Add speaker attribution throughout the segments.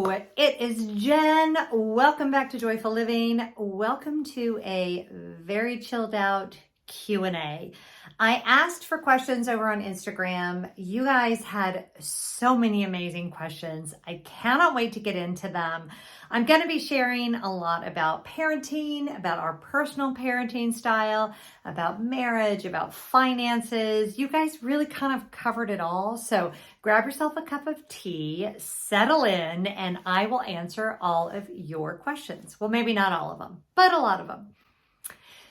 Speaker 1: it is Jen. Welcome back to Joyful Living. Welcome to a very chilled out Q&A. I asked for questions over on Instagram. You guys had so many amazing questions. I cannot wait to get into them. I'm going to be sharing a lot about parenting, about our personal parenting style, about marriage, about finances. You guys really kind of covered it all. So grab yourself a cup of tea, settle in, and I will answer all of your questions. Well, maybe not all of them, but a lot of them.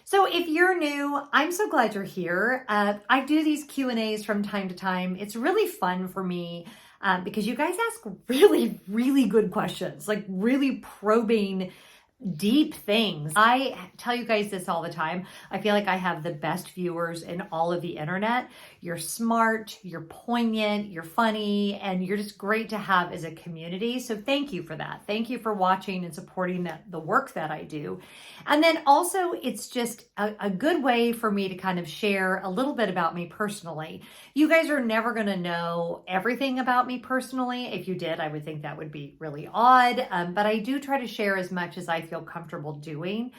Speaker 1: So if you're new, I'm so glad you're here. I do these Q&As from time to time. It's really fun for me because you guys ask really, really good questions, like really probing, deep things. I tell you guys this all the time. I feel like I have the best viewers in all of the internet. You're smart, you're poignant, you're funny, and you're just great to have as a community. So thank you for that. Thank you for watching and supporting the work that I do. And then also it's just a good way for me to kind of share a little bit about me personally. You guys are never going to know everything about me personally. If you did, I would think that would be really odd. But I do try to share as much as I feel comfortable doing.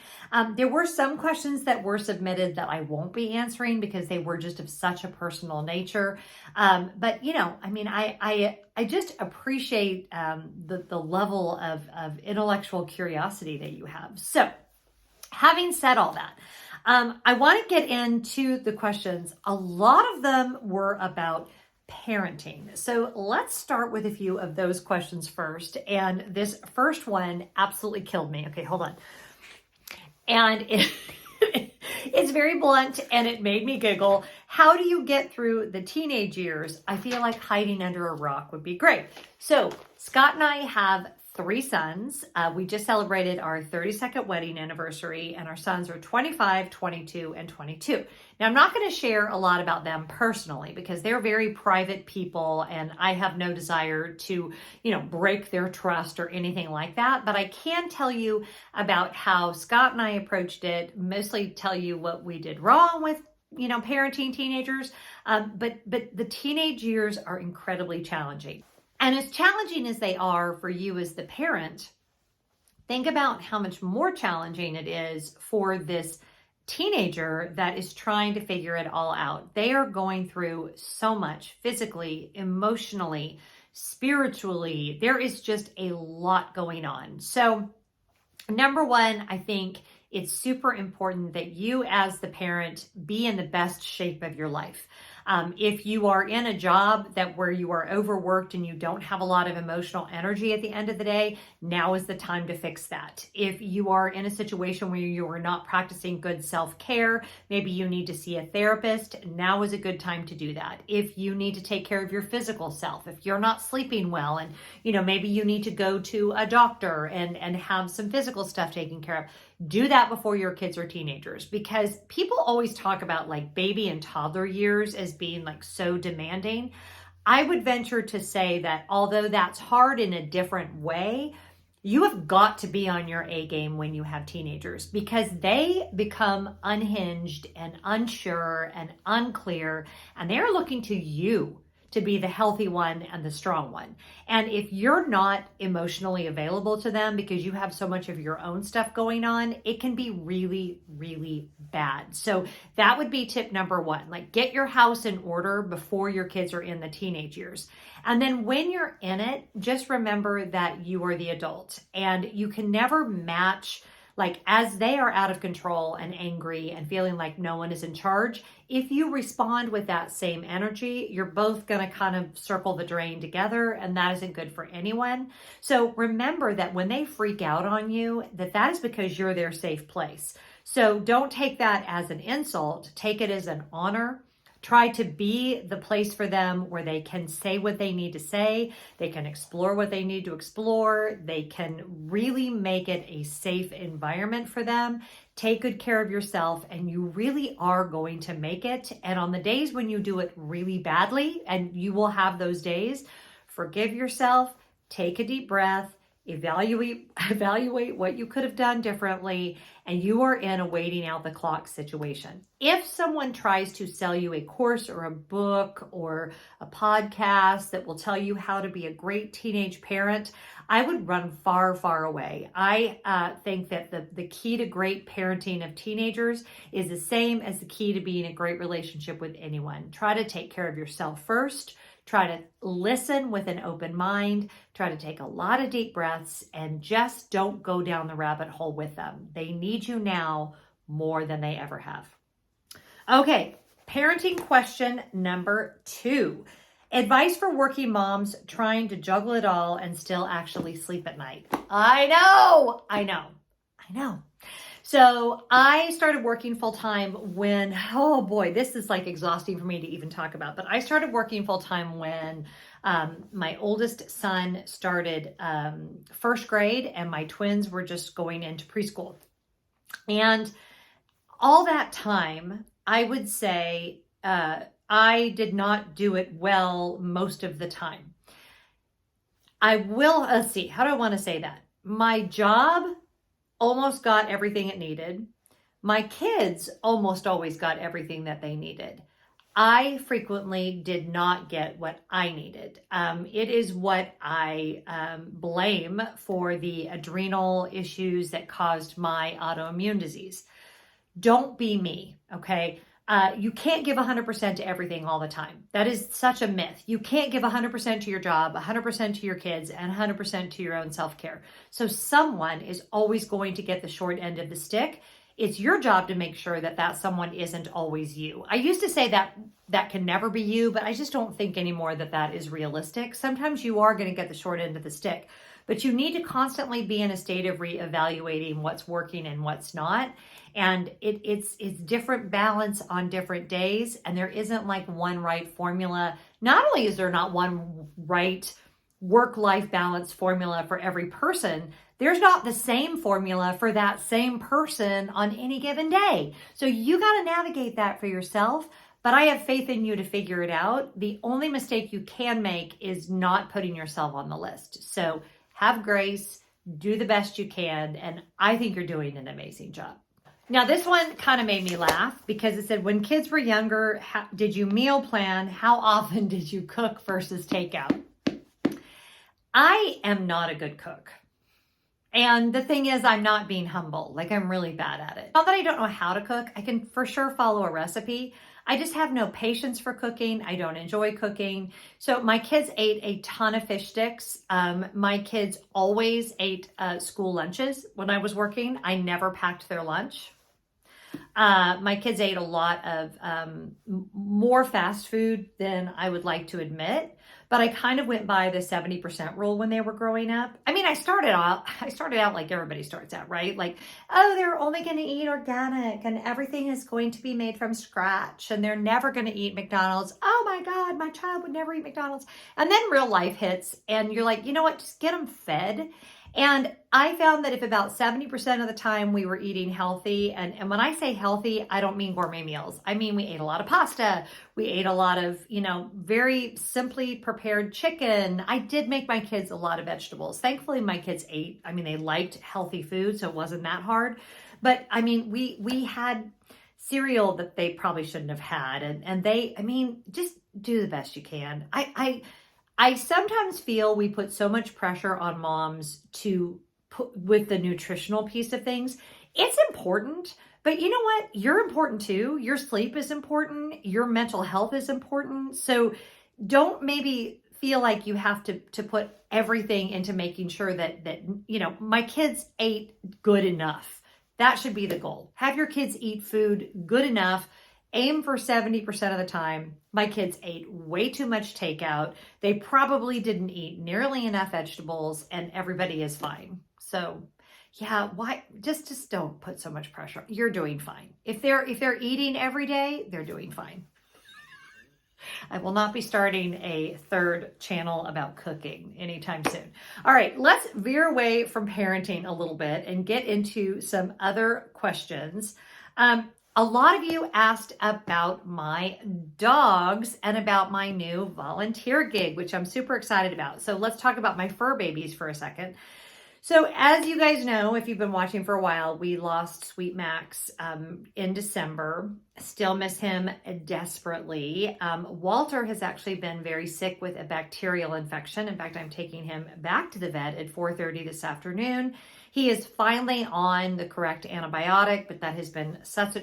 Speaker 1: There were some questions that were submitted that I won't be answering because they were just of such a personal nature. But you know, I mean, I just appreciate the level of intellectual curiosity that you have. So having said all that, I want to get into the questions. A lot of them were about parenting. So let's start with a few of those questions first. And this first one absolutely killed me. Okay, hold on. And it's very blunt and it made me giggle. How do you get through the teenage years? I feel like hiding under a rock would be great. So Scott and I have 3 sons. We just celebrated our 32nd wedding anniversary, and our sons are 25, 22, and 22. Now, I'm not going to share a lot about them personally because they're very private people, and I have no desire to, break their trust or anything like that. But I can tell you about how Scott and I approached it, mostly tell you what we did wrong with parenting teenagers. But the teenage years are incredibly challenging. And as challenging as they are for you as the parent, think about how much more challenging it is for this teenager that is trying to figure it all out. They are going through so much physically, emotionally, spiritually. There is just a lot going on. So number one, I think it's super important that you as the parent be in the best shape of your life. If you are in a job where you are overworked and you don't have a lot of emotional energy at the end of the day, now is the time to fix that. If you are in a situation where you are not practicing good self-care, maybe you need to see a therapist, now is a good time to do that. If you need to take care of your physical self, if you're not sleeping well and maybe you need to go to a doctor and have some physical stuff taken care of, do that before your kids are teenagers, because people always talk about like baby and toddler years as being like so demanding. I would venture to say that although that's hard in a different way, you have got to be on your A game when you have teenagers because they become unhinged and unsure and unclear, and they're looking to you to be the healthy one and the strong one. And if you're not emotionally available to them because you have so much of your own stuff going on, it can be really, really bad. So that would be tip number one, like get your house in order before your kids are in the teenage years. And then when you're in it, just remember that you are the adult and you can never match, like as they are out of control and angry and feeling like no one is in charge, if you respond with that same energy, you're both going to kind of circle the drain together, and that isn't good for anyone. So remember that when they freak out on you, that is because you're their safe place. So don't take that as an insult. Take it as an honor. Try to be the place for them where they can say what they need to say. They can explore what they need to explore. They can really make it a safe environment for them. Take good care of yourself, and you really are going to make it. And on the days when you do it really badly, and you will have those days, forgive yourself, take a deep breath, evaluate what you could have done differently, and you are in a waiting out the clock situation. If someone tries to sell you a course or a book or a podcast that will tell you how to be a great teenage parent, I would run far, far away. I think that the key to great parenting of teenagers is the same as the key to being a great relationship with anyone. Try to take care of yourself first. Try to listen with an open mind. Try to take a lot of deep breaths and just don't go down the rabbit hole with them. They need you now more than they ever have. Okay, parenting question number 2. Advice for working moms trying to juggle it all and still actually sleep at night. I know. So I started working full time when, oh boy, this is like exhausting for me to even talk about, but I started working full time when my oldest son started first grade and my twins were just going into preschool. And all that time, I would say I did not do it well most of the time. I will, let's see, how do I want to say that? My job almost got everything it needed. My kids almost always got everything that they needed. I frequently did not get what I needed. It is what I blame for the adrenal issues that caused my autoimmune disease. Don't be me, okay? You can't give 100% to everything all the time. That is such a myth. You can't give 100% to your job, 100% to your kids, and 100% to your own self-care. So someone is always going to get the short end of the stick. It's your job to make sure that that someone isn't always you. I used to say that that can never be you, but I just don't think anymore that that is realistic. Sometimes you are going to get the short end of the stick, but you need to constantly be in a state of reevaluating what's working and what's not. And it's different balance on different days. And there isn't like one right formula. Not only is there not one right work-life balance formula for every person, there's not the same formula for that same person on any given day. So you got to navigate that for yourself. But I have faith in you to figure it out. The only mistake you can make is not putting yourself on the list. So have grace, do the best you can, and I think you're doing an amazing job. Now, this one kind of made me laugh because it said, when kids were younger, did you meal plan? How often did you cook versus takeout? I am not a good cook. And the thing is, I'm not being humble. Like, I'm really bad at it. Not that I don't know how to cook. I can for sure follow a recipe. I just have no patience for cooking. I don't enjoy cooking. So my kids ate a ton of fish sticks. My kids always ate school lunches when I was working. I never packed their lunch. My kids ate a lot of more fast food than I would like to admit, but I kind of went by the 70% rule when they were growing up. I mean, I started out like everybody starts out, right? Like, oh, they're only going to eat organic and everything is going to be made from scratch and they're never going to eat McDonald's. Oh my God, my child would never eat McDonald's. And then real life hits and you're like, you know what, just get them fed. And I found that if about 70% of the time we were eating healthy, and when I say healthy, I don't mean gourmet meals. I mean, we ate a lot of pasta. We ate a lot of, very simply prepared chicken. I did make my kids a lot of vegetables. Thankfully, my kids ate, they liked healthy food, so it wasn't that hard. But we had cereal that they probably shouldn't have had. And they, just do the best you can. I sometimes feel we put so much pressure on moms to put with the nutritional piece of things. It's important, but you know what? You're important too. Your sleep is important. Your mental health is important. So don't maybe feel like you have to put everything into making sure that my kids ate good enough. That should be the goal. Have your kids eat food good enough. Aim for 70% of the time. My kids ate way too much takeout. They probably didn't eat nearly enough vegetables and everybody is fine. So yeah, why just don't put so much pressure. You're doing fine. If they're eating every day, they're doing fine. I will not be starting a third channel about cooking anytime soon. All right, let's veer away from parenting a little bit and get into some other questions. A lot of you asked about my dogs and about my new volunteer gig, which I'm super excited about. So let's talk about my fur babies for a second. So as you guys know, if you've been watching for a while, we lost Sweet Max in December. Still miss him desperately. Walter has actually been very sick with a bacterial infection. In fact, I'm taking him back to the vet at 4:30 this afternoon. He is finally on the correct antibiotic, but that has been such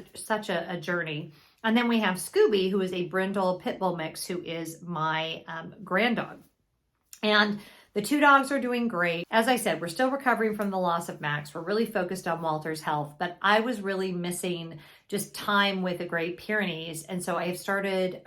Speaker 1: a journey. And then we have Scooby, who is a brindle pit bull mix, who is my grand dog. And the two dogs are doing great. As I said, we're still recovering from the loss of Max. We're really focused on Walter's health, but I was really missing just time with the Great Pyrenees. And so I have started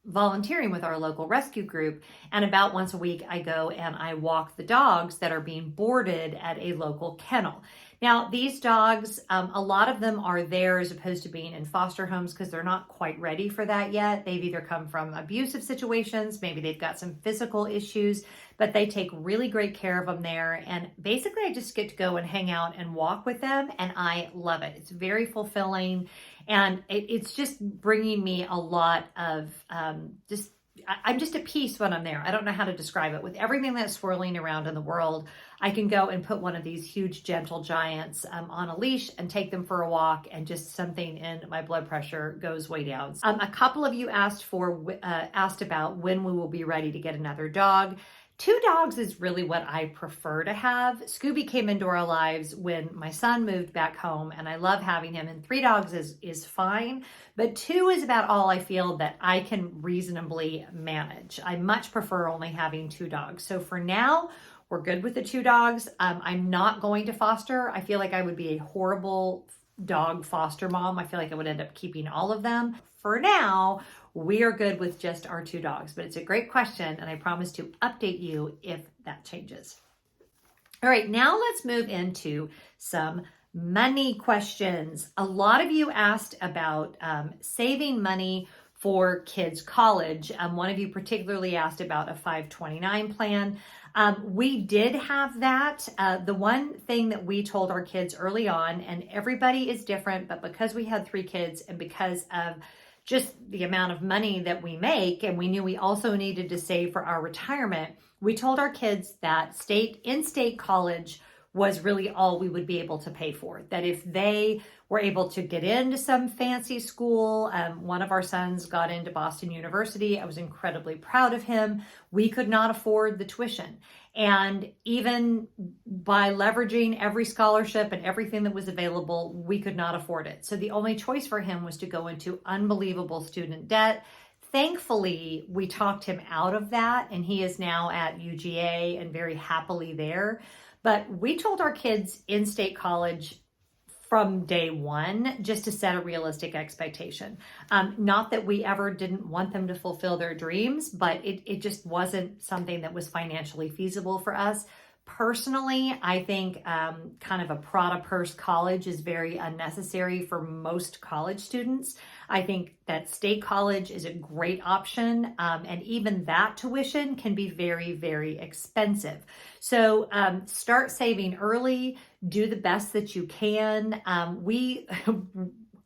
Speaker 1: volunteering with our local rescue group. And about once a week, I go and I walk the dogs that are being boarded at a local kennel. Now, these dogs, a lot of them are there as opposed to being in foster homes because they're not quite ready for that yet. They've either come from abusive situations, maybe they've got some physical issues, but they take really great care of them there. And basically, I just get to go and hang out and walk with them, and I love it. It's very fulfilling, and it's just bringing me a lot of I'm just at peace when I'm there. I don't know how to describe it. With everything that's swirling around in the world, I can go and put one of these huge, gentle giants on a leash and take them for a walk, and just something in my blood pressure goes way down. A couple of you asked about when we will be ready to get another dog. 2 dogs is really what I prefer to have. Scooby came into our lives when my son moved back home, and I love having him, and 3 dogs is fine, but 2 is about all I feel that I can reasonably manage. I much prefer only having 2 dogs. So for now, we're good with the 2 dogs. I'm not going to foster. I feel like I would be a horrible dog foster mom. I feel like I would end up keeping all of them. For now, we are good with just our 2 dogs, but it's a great question, and I promise to update you if that changes. All right, now let's move into some money questions. A lot of you asked about saving money for kids' college. One of you particularly asked about a 529 plan. We did have that. The one thing that we told our kids early on, and everybody is different, but because we had 3 kids and because of just the amount of money that we make, and we knew we also needed to save for our retirement, we told our kids that in-state college was really all we would be able to pay for. That if they were able to get into some fancy school, one of our sons got into Boston University. I was incredibly proud of him. We could not afford the tuition. And even by leveraging every scholarship and everything that was available, we could not afford it. So the only choice for him was to go into unbelievable student debt. Thankfully, we talked him out of that, and he is now at UGA and very happily there. But we told our kids in-state college from day one, just to set a realistic expectation. Not that we ever didn't want them to fulfill their dreams, but it just wasn't something that was financially feasible for us. Personally, I think kind of a Prada purse college is very unnecessary for most college students. I think that state college is a great option, and even that tuition can be very, very expensive. So start saving early, do the best that you can. We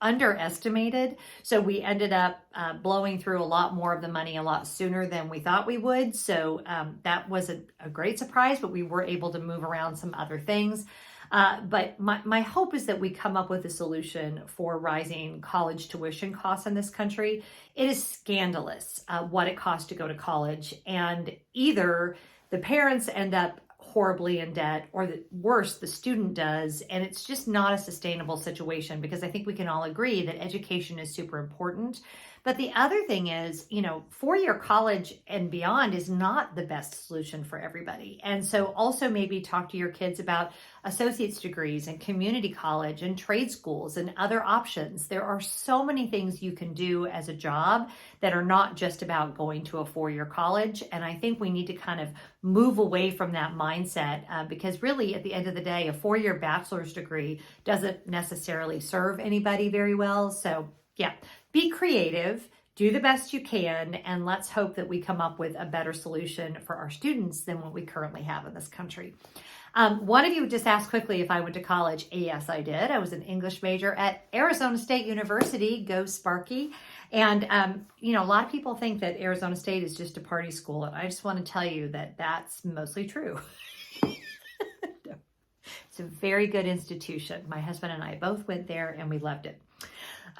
Speaker 1: underestimated, so we ended up blowing through a lot more of the money a lot sooner than we thought we would. So that was a great surprise, but we were able to move around some other things. But my hope is that we come up with a solution for rising college tuition costs in this country. It is scandalous what it costs to go to college, and either the parents end up horribly in debt, or worse, the student does, and it's just not a sustainable situation, because I think we can all agree that education is super important. But the other thing is, 4-year college and beyond is not the best solution for everybody. And so also maybe talk to your kids about associate's degrees and community college and trade schools and other options. There are so many things you can do as a job that are not just about going to a 4-year college. And I think we need to kind of move away from that mindset, because really at the end of the day, a 4-year bachelor's degree doesn't necessarily serve anybody very well. So yeah, be creative, do the best you can, and let's hope that we come up with a better solution for our students than what we currently have in this country. One of you just asked quickly if I went to college. Yes, I did. I was an English major at Arizona State University. Go Sparky. And, a lot of people think that Arizona State is just a party school, and I just want to tell you that that's mostly true. No. It's a very good institution. My husband and I both went there and we loved it.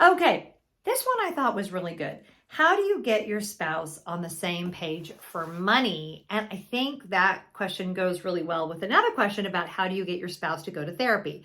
Speaker 1: Okay, this one I thought was really good. How do you get your spouse on the same page for money? And I think that question goes really well with another question about how do you get your spouse to go to therapy?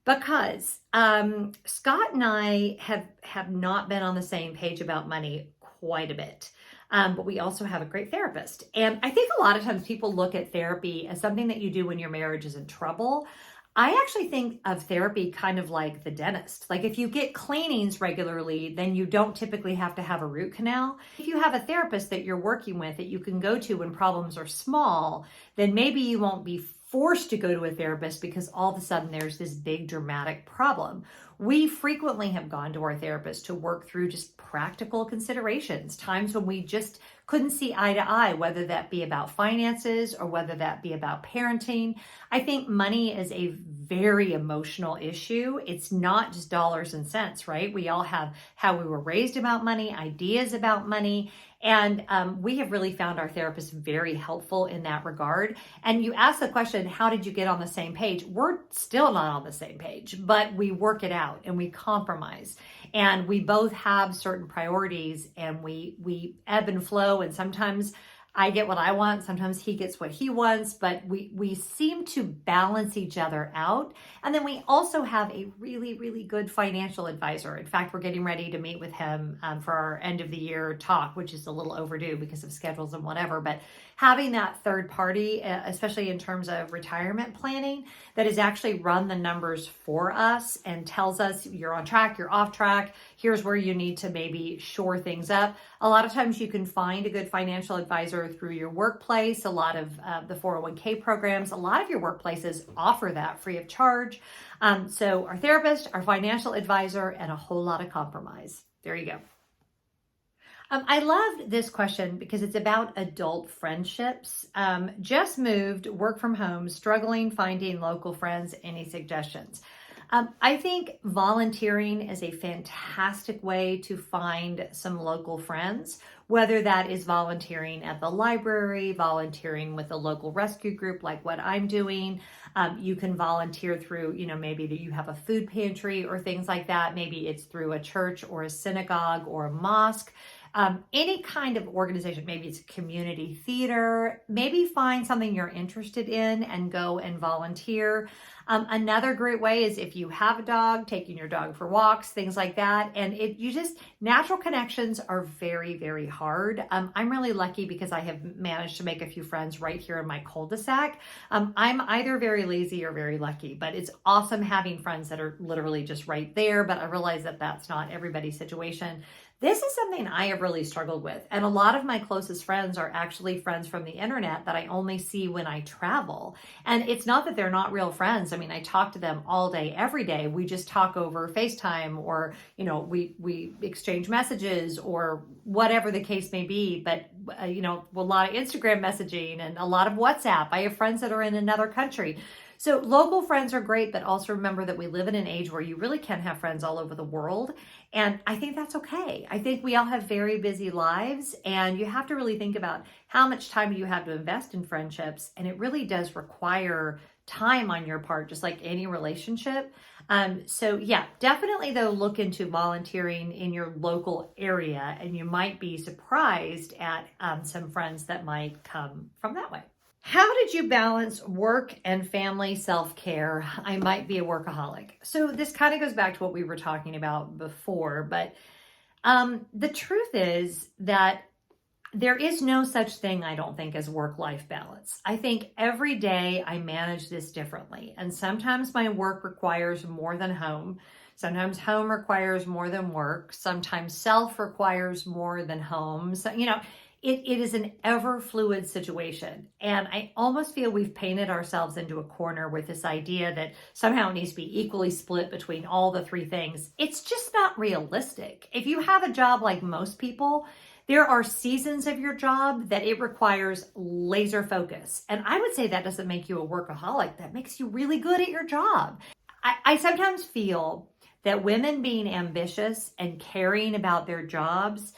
Speaker 1: Because Scott and I have not been on the same page about money quite a bit. But we also have a great therapist. And I think a lot of times people look at therapy as something that you do when your marriage is in trouble. I actually think of therapy kind of like the dentist. Like if you get cleanings regularly, then you don't typically have to have a root canal. If you have a therapist that you're working with that you can go to when problems are small, then maybe you won't be forced to go to a therapist because all of a sudden there's this big dramatic problem. We frequently have gone to our therapist to work through just practical considerations, times when we just couldn't see eye to eye, whether that be about finances or whether that be about parenting. I think money is a very emotional issue. It's not just dollars and cents, right? We all have how we were raised about money, ideas about money. And we have really found our therapist very helpful in that regard. And you ask the question, how did you get on the same page? We're still not on the same page, but we work it out and we compromise. And we both have certain priorities and we ebb and flow. And sometimes I get what I want, sometimes he gets what he wants, but we seem to balance each other out. And then we also have a really, really good financial advisor. In fact, we're getting ready to meet with him for our end of the year talk, which is a little overdue because of schedules and whatever. But having that third party, especially in terms of retirement planning, that has actually run the numbers for us and tells us you're on track, you're off track, here's where you need to maybe shore things up. A lot of times you can find a good financial advisor through your workplace. A lot of the 401k programs, a lot of your workplaces offer that free of charge. So our therapist, our financial advisor, and a whole lot of compromise. There you go. I loved this question because it's about adult friendships. Just moved, work from home, struggling finding local friends. Any suggestions? I think volunteering is a fantastic way to find some local friends, whether that is volunteering at the library, volunteering with a local rescue group like what I'm doing. You can volunteer through, maybe that you have a food pantry or things like that. Maybe it's through a church or a synagogue or a mosque. Any kind of organization, maybe it's a community theater, maybe find something you're interested in and go and volunteer. Another great way is if you have a dog, taking your dog for walks, things like that. And natural connections are very, very hard. I'm really lucky because I have managed to make a few friends right here in my cul-de-sac. I'm either very lazy or very lucky, but it's awesome having friends that are literally just right there. But I realize that that's not everybody's situation. This is something I have really struggled with. And a lot of my closest friends are actually friends from the internet that I only see when I travel. And it's not that they're not real friends. I mean, I talk to them all day, every day. We just talk over FaceTime or, we exchange messages or whatever the case may be. But, a lot of Instagram messaging and a lot of WhatsApp. I have friends that are in another country. So local friends are great, but also remember that we live in an age where you really can have friends all over the world. And I think that's okay. I think we all have very busy lives and you have to really think about how much time you have to invest in friendships. And it really does require time on your part, just like any relationship. So yeah, definitely though, look into volunteering in your local area and you might be surprised at some friends that might come from that way. How did you balance work and family self-care? I might be a workaholic. So this kind of goes back to what we were talking about before, but the truth is that there is no such thing, I don't think, as work-life balance. I think every day I manage this differently. And sometimes my work requires more than home. Sometimes home requires more than work. Sometimes self requires more than home. So, it is an ever fluid situation. And I almost feel we've painted ourselves into a corner with this idea that somehow it needs to be equally split between all the three things. It's just not realistic. If you have a job like most people, there are seasons of your job that it requires laser focus. And I would say that doesn't make you a workaholic. That makes you really good at your job. I sometimes feel that women being ambitious and caring about their jobs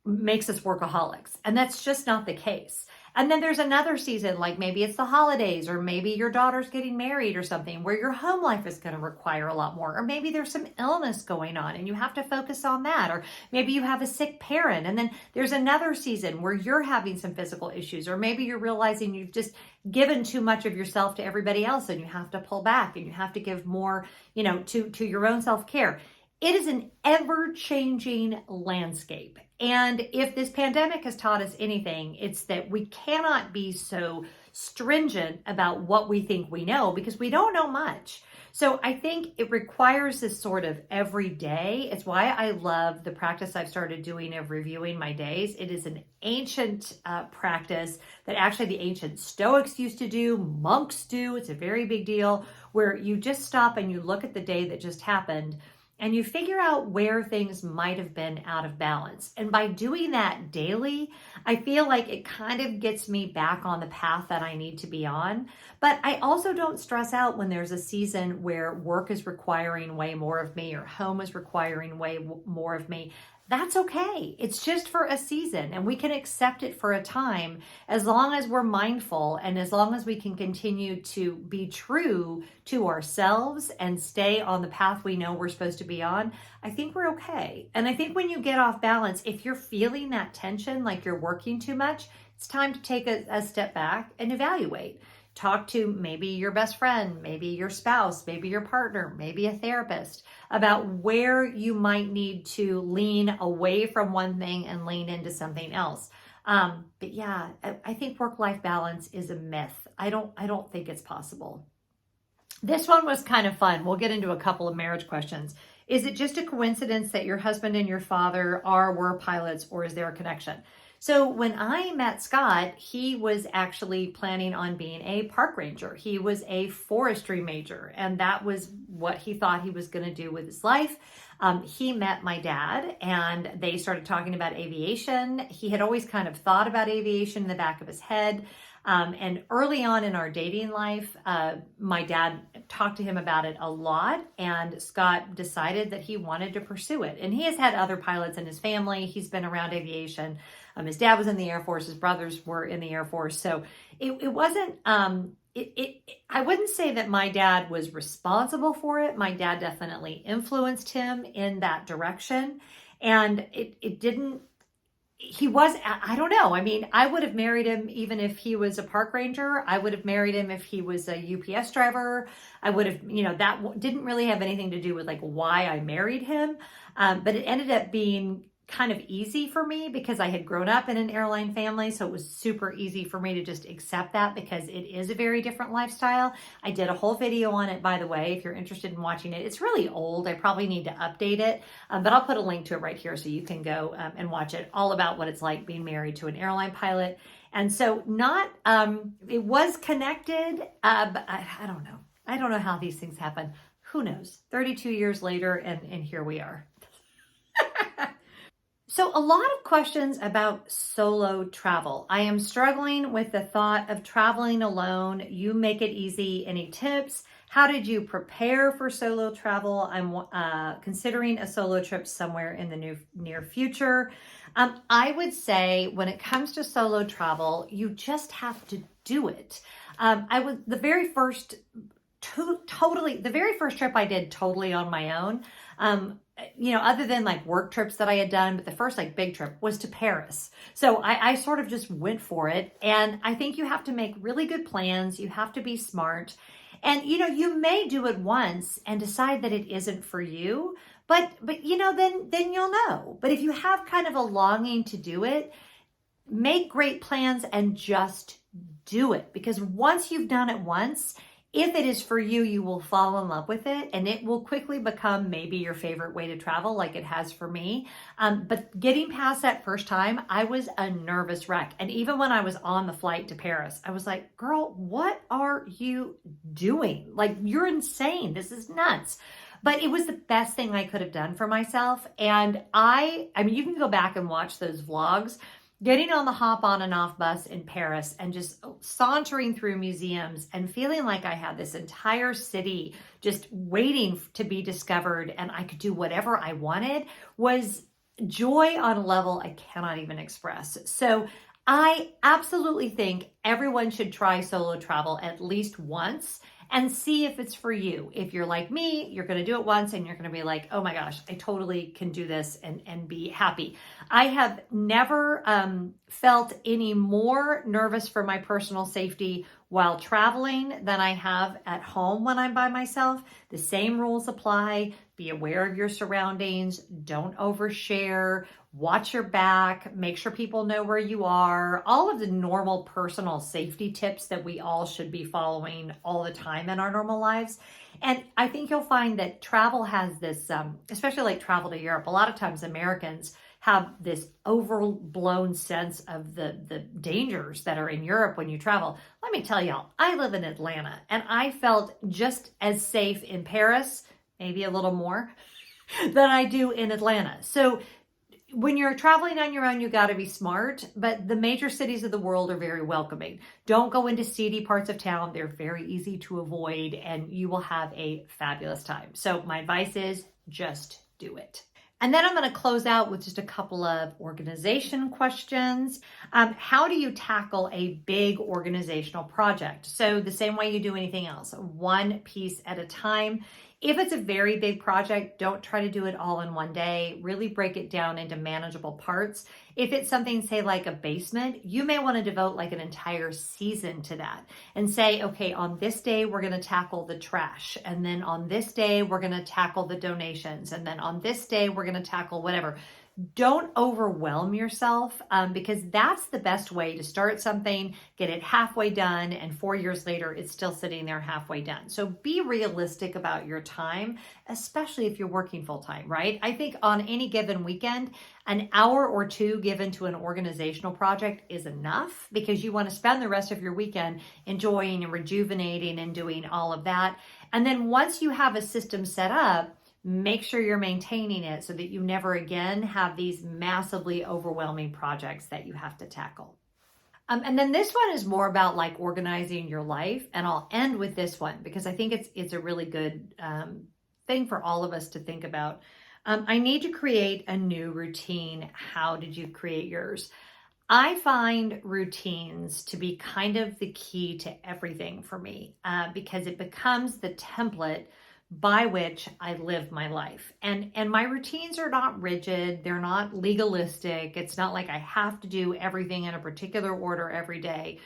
Speaker 1: makes us workaholics. And that's just not the case. And then there's another season, like maybe it's the holidays, or maybe your daughter's getting married or something, where your home life is going to require a lot more. Or maybe there's some illness going on and you have to focus on that. Or maybe you have a sick parent. And then there's another season where you're having some physical issues, or maybe you're realizing you've just given too much of yourself to everybody else and you have to pull back and you have to give more, to your own self-care. It is an ever-changing landscape. And if this pandemic has taught us anything, it's that we cannot be so stringent about what we think we know, because we don't know much. So I think it requires this sort of everyday. It's why I love the practice I've started doing of reviewing my days. It is an ancient practice that actually the ancient Stoics used to do, monks do. It's a very big deal, where you just stop and you look at the day that just happened and you figure out where things might have been out of balance. And by doing that daily, I feel like it kind of gets me back on the path that I need to be on. But I also don't stress out when there's a season where work is requiring way more of me or home is requiring way more of me. That's okay. It's just for a season, and we can accept it for a time as long as we're mindful and as long as we can continue to be true to ourselves and stay on the path we know we're supposed to be on. I think we're okay. And I think when you get off balance, if you're feeling that tension, like you're working too much, it's time to take a step back and evaluate. Talk to maybe your best friend, maybe your spouse, maybe your partner, maybe a therapist about where you might need to lean away from one thing and lean into something else. But yeah, I think work-life balance is a myth. I don't think it's possible. This one was kind of fun. We'll get into a couple of marriage questions. Is it just a coincidence that your husband and your father were pilots, or is there a connection? So when I met Scott, he was actually planning on being a park ranger. He was a forestry major, and that was what he thought he was going to do with his life. He met my dad, and they started talking about aviation. He had always kind of thought about aviation in the back of his head. And early on in our dating life, my dad talked to him about it a lot, and Scott decided that he wanted to pursue it. And he has had other pilots in his family. He's been around aviation. His dad was in the Air Force. His brothers were in the Air Force. So it wasn't, I wouldn't say that my dad was responsible for it. My dad definitely influenced him in that direction. And it didn't, he was, I don't know. I mean, I would have married him even if he was a park ranger. I would have married him if he was a UPS driver. I would have, that didn't really have anything to do with like why I married him. But it ended up being kind of easy for me because I had grown up in an airline family. So it was super easy for me to just accept that because it is a very different lifestyle. I did a whole video on it, by the way, if you're interested in watching it. It's really old. I probably need to update it, but I'll put a link to it right here so you can go and watch it, all about what it's like being married to an airline pilot. And so it was connected, but I don't know. I don't know how these things happen. Who knows? 32 years later, and here we are. So a lot of questions about solo travel. I am struggling with the thought of traveling alone. You make it easy. Any tips? How did you prepare for solo travel? I'm considering a solo trip somewhere in the near future. I would say when it comes to solo travel, you just have to do it. The very first trip I did totally on my own. Other than like work trips that I had done, but the first like big trip was to Paris. So I sort of just went for it. And I think you have to make really good plans. You have to be smart. And, you may do it once and decide that it isn't for you, but then you'll know. But if you have kind of a longing to do it, make great plans and just do it. Because once you've done it once, if it is for you, you will fall in love with it and it will quickly become maybe your favorite way to travel like it has for me. But getting past that first time, I was a nervous wreck. And even when I was on the flight to Paris, I was like, girl, what are you doing? Like, you're insane. This is nuts. But it was the best thing I could have done for myself. And I mean, you can go back and watch those vlogs. Getting on the hop on and off bus in Paris and just sauntering through museums and feeling like I had this entire city just waiting to be discovered and I could do whatever I wanted was joy on a level I cannot even express. So I absolutely think everyone should try solo travel at least once and see if it's for you. If you're like me, you're going to do it once and you're going to be like, oh my gosh, I totally can do this and be happy. I have never felt any more nervous for my personal safety while traveling than I have at home when I'm by myself. The same rules apply. Be aware of your surroundings. Don't overshare. Watch your back. Make sure people know where you are. All of the normal personal safety tips that we all should be following all the time in our normal lives. And I think you'll find that travel has this, especially like travel to Europe, a lot of times Americans have this overblown sense of the dangers that are in Europe when you travel. Let me tell y'all, I live in Atlanta and I felt just as safe in Paris, maybe a little more, than I do in Atlanta. So when you're traveling on your own, you got to be smart, but the major cities of the world are very welcoming. Don't go into seedy parts of town. They're very easy to avoid and you will have a fabulous time. So my advice is just do it. And then I'm going to close out with just a couple of organization questions. How do you tackle a big organizational project? So the same way you do anything else, one piece at a time. If it's a very big project, don't try to do it all in one day. Really break it down into manageable parts. If it's something, say like a basement, you may want to devote like an entire season to that and say, okay, on this day, we're going to tackle the trash. And then on this day, we're going to tackle the donations. And then on this day, we're going to tackle whatever. Don't overwhelm yourself because that's the best way to start something, get it halfway done, and 4 years later, it's still sitting there halfway done. So be realistic about your time, especially if you're working full time, right? I think on any given weekend, an hour or two given to an organizational project is enough because you want to spend the rest of your weekend enjoying and rejuvenating and doing all of that. And then once you have a system set up, make sure you're maintaining it so that you never again have these massively overwhelming projects that you have to tackle. And then this one is more about like organizing your life. And I'll end with this one because I think it's a really good thing for all of us to think about. I need to create a new routine. How did you create yours? I find routines to be kind of the key to everything for me because it becomes the template by which I live my life. And my routines are not rigid. They're not legalistic. It's not like I have to do everything in a particular order every day.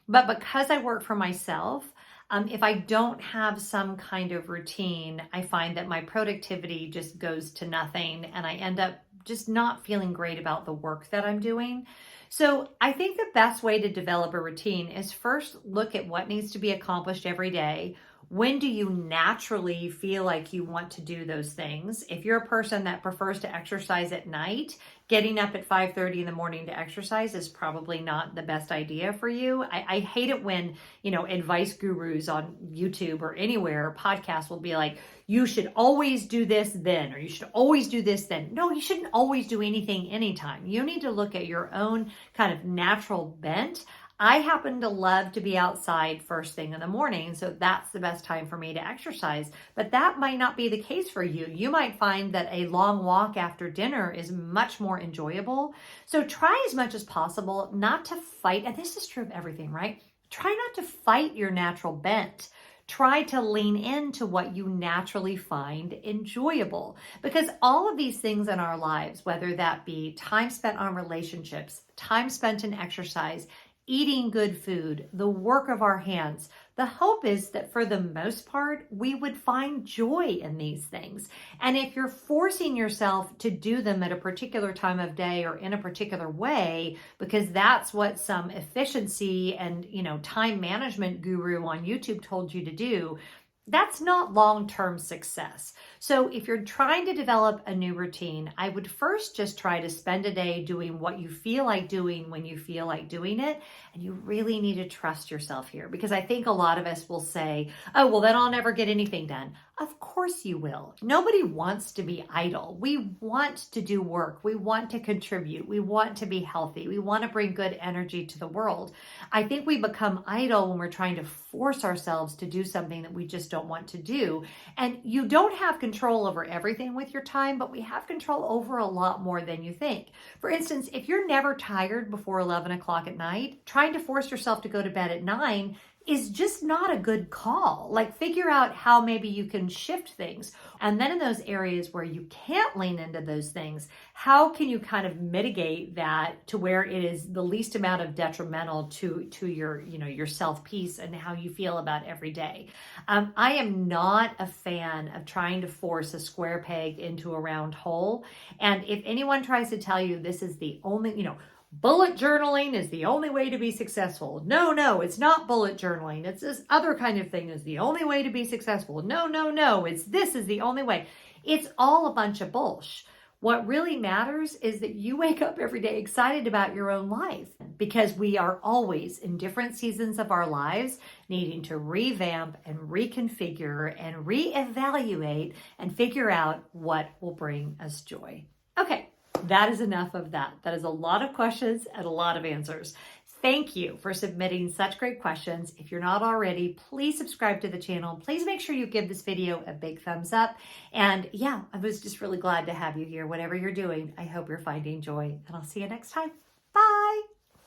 Speaker 1: But because I work for myself, if I don't have some kind of routine, I find that my productivity just goes to nothing and I end up just not feeling great about the work that I'm doing. So I think the best way to develop a routine is first look at what needs to be accomplished every day. When do you naturally feel like you want to do those things? If you're a person that prefers to exercise at night, getting up at 5:30 in the morning to exercise is probably not the best idea for you. I hate it when, advice gurus on YouTube or anywhere, podcasts will be like, you should always do this then, or you should always do this then. No, you shouldn't always do anything anytime. You need to look at your own kind of natural bent. I happen to love to be outside first thing in the morning, so that's the best time for me to exercise. But that might not be the case for you. You might find that a long walk after dinner is much more enjoyable. So try as much as possible not to fight, and this is true of everything, right? Try not to fight your natural bent. Try to lean into what you naturally find enjoyable. Because all of these things in our lives, whether that be time spent on relationships, time spent in exercise, eating good food, the work of our hands. The hope is that for the most part, we would find joy in these things. And if you're forcing yourself to do them at a particular time of day or in a particular way, because that's what some efficiency and, time management guru on YouTube told you to do, that's not long-term success. So if you're trying to develop a new routine, I would first just try to spend a day doing what you feel like doing when you feel like doing it. And you really need to trust yourself here because I think a lot of us will say, oh, well, then I'll never get anything done. Of course you will. Nobody wants to be idle. We want to do work. We want to contribute. We want to be healthy. We want to bring good energy to the world. I think we become idle when we're trying to force ourselves to do something that we just don't want to do. And you don't have control over everything with your time, but we have control over a lot more than you think. For instance, if you're never tired before 11 o'clock at night, trying to force yourself to go to bed at 9 is just not a good call. Like, figure out how maybe you can shift things. And then in those areas where you can't lean into those things, how can you kind of mitigate that to where it is the least amount of detrimental to your, your self-peace and how you feel about every day. I am not a fan of trying to force a square peg into a round hole. And if anyone tries to tell you this is the only, bullet journaling is the only way to be successful. No, it's not bullet journaling. It's this other kind of thing is the only way to be successful. No, this is the only way. It's all a bunch of bullshit. What really matters is that you wake up every day excited about your own life, because we are always in different seasons of our lives needing to revamp and reconfigure and reevaluate and figure out what will bring us joy. Okay. That is enough of that. That is a lot of questions and a lot of answers. Thank you for submitting such great questions. If you're not already, please subscribe to the channel. Please make sure you give this video a big thumbs up. And yeah, I was just really glad to have you here. Whatever you're doing, I hope you're finding joy, and I'll see you next time.